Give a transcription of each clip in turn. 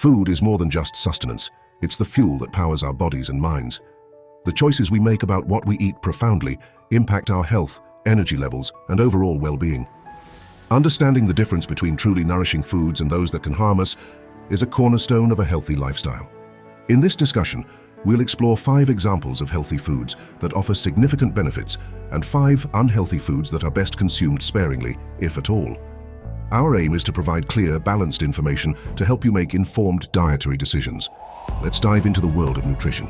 Food is more than just sustenance. It's the fuel that powers our bodies and minds. The choices we make about what we eat profoundly impact our health, energy levels, and overall well-being. Understanding the difference between truly nourishing foods and those that can harm us is a cornerstone of a healthy lifestyle. In this discussion, we'll explore 5 examples of healthy foods that offer significant benefits and 5 unhealthy foods that are best consumed sparingly, if at all. Our aim is to provide clear, balanced information to help you make informed dietary decisions. Let's dive into the world of nutrition.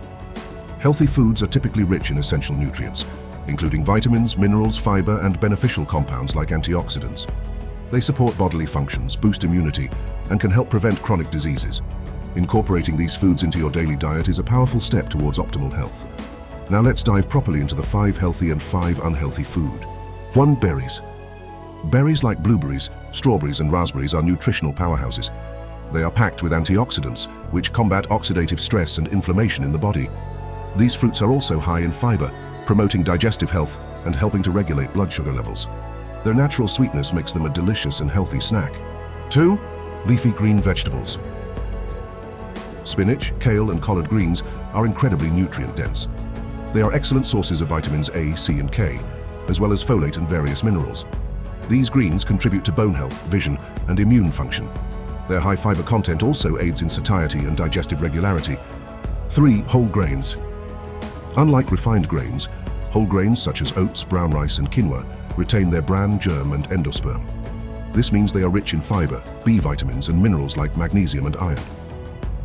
Healthy foods are typically rich in essential nutrients, including vitamins, minerals, fiber, and beneficial compounds like antioxidants. They support bodily functions, boost immunity, and can help prevent chronic diseases. Incorporating these foods into your daily diet is a powerful step towards optimal health. Now let's dive properly into the 5 healthy and 5 unhealthy food. 1. Berries. Berries like blueberries, strawberries, and raspberries are nutritional powerhouses. They are packed with antioxidants, which combat oxidative stress and inflammation in the body. These fruits are also high in fiber, promoting digestive health and helping to regulate blood sugar levels. Their natural sweetness makes them a delicious and healthy snack. 2. Leafy green vegetables. Spinach, kale, and collard greens are incredibly nutrient-dense. They are excellent sources of vitamins A, C, and K, as well as folate and various minerals. These greens contribute to bone health, vision, and immune function. Their high fiber content also aids in satiety and digestive regularity. 3. Whole grains. Unlike refined grains, whole grains such as oats, brown rice, and quinoa retain their bran, germ, and endosperm. This means they are rich in fiber, B vitamins, and minerals like magnesium and iron.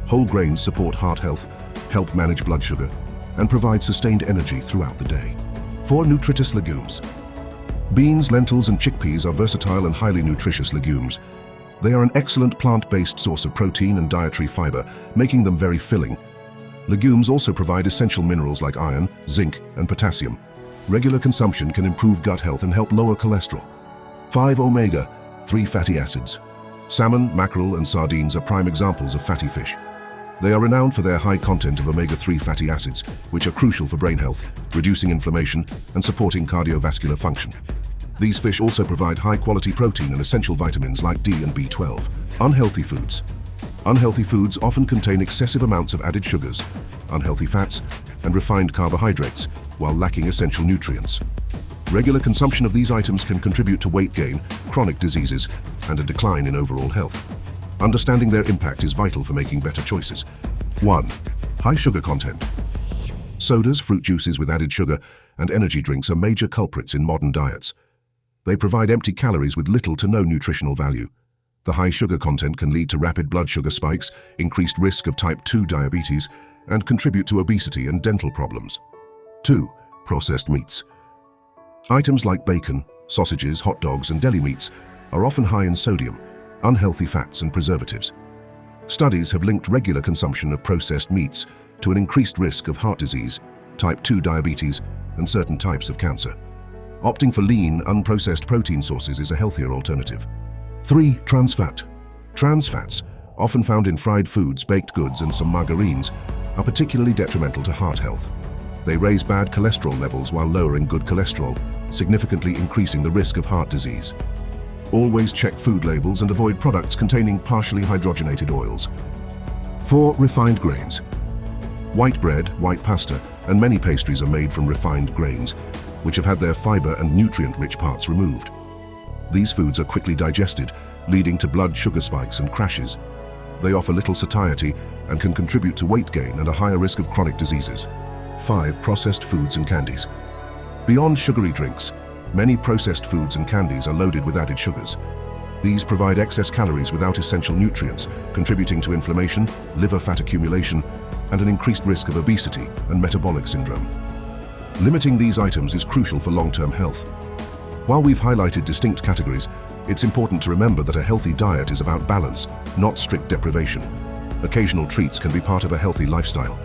Whole grains support heart health, help manage blood sugar, and provide sustained energy throughout the day. 4. Nutritious legumes. Beans, lentils, and chickpeas are versatile and highly nutritious legumes. They are an excellent plant-based source of protein and dietary fiber, making them very filling. Legumes also provide essential minerals like iron, zinc, and potassium. Regular consumption can improve gut health and help lower cholesterol. 5. Omega-3 fatty acids. Salmon, mackerel, and sardines are prime examples of fatty fish. They are renowned for their high content of omega-3 fatty acids, which are crucial for brain health, reducing inflammation, and supporting cardiovascular function. These fish also provide high-quality protein and essential vitamins like D and B12. Unhealthy foods. Unhealthy foods often contain excessive amounts of added sugars, unhealthy fats, and refined carbohydrates, while lacking essential nutrients. Regular consumption of these items can contribute to weight gain, chronic diseases, and a decline in overall health. Understanding their impact is vital for making better choices. 1. High sugar content. Sodas, fruit juices with added sugar, and energy drinks are major culprits in modern diets. They provide empty calories with little to no nutritional value. The high sugar content can lead to rapid blood sugar spikes, increased risk of type 2 diabetes, and contribute to obesity and dental problems. 2. Processed meats. Items like bacon, sausages, hot dogs, and deli meats are often high in sodium, unhealthy fats, and preservatives. Studies have linked regular consumption of processed meats to an increased risk of heart disease, type 2 diabetes, and certain types of cancer. Opting for lean, unprocessed protein sources is a healthier alternative. 3. Trans fat. Trans fats, often found in fried foods, baked goods, and some margarines, are particularly detrimental to heart health. They raise bad cholesterol levels while lowering good cholesterol, significantly increasing the risk of heart disease. Always check food labels and avoid products containing partially hydrogenated oils. 4. Refined grains. White bread, white pasta, and many pastries are made from refined grains, which have had their fiber and nutrient-rich parts removed. These foods are quickly digested, leading to blood sugar spikes and crashes. They offer little satiety and can contribute to weight gain and a higher risk of chronic diseases. 5. Processed foods and candies. Beyond sugary drinks, many processed foods and candies are loaded with added sugars. These provide excess calories without essential nutrients, contributing to inflammation, liver fat accumulation, and an increased risk of obesity and metabolic syndrome. Limiting these items is crucial for long-term health. While we've highlighted distinct categories, it's important to remember that a healthy diet is about balance, not strict deprivation. Occasional treats can be part of a healthy lifestyle.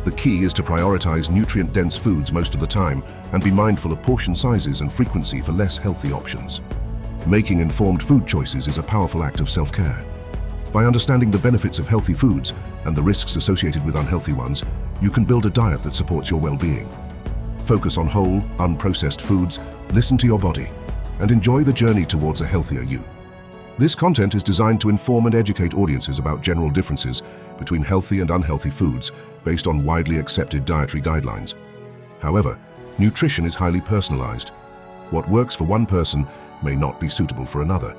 The key is to prioritize nutrient-dense foods most of the time and be mindful of portion sizes and frequency for less healthy options. Making informed food choices is a powerful act of self-care. By understanding the benefits of healthy foods and the risks associated with unhealthy ones, you can build a diet that supports your well-being. Focus on whole, unprocessed foods, listen to your body, and enjoy the journey towards a healthier you. This content is designed to inform and educate audiences about general differences between healthy and unhealthy foods based on widely accepted dietary guidelines. However, nutrition is highly personalized. What works for one person may not be suitable for another.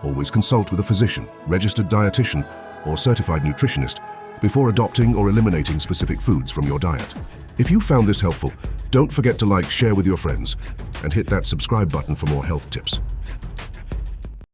Always consult with a physician, registered dietitian, or certified nutritionist before adopting or eliminating specific foods from your diet. If you found this helpful, don't forget to like, share with your friends, and hit that subscribe button for more health tips.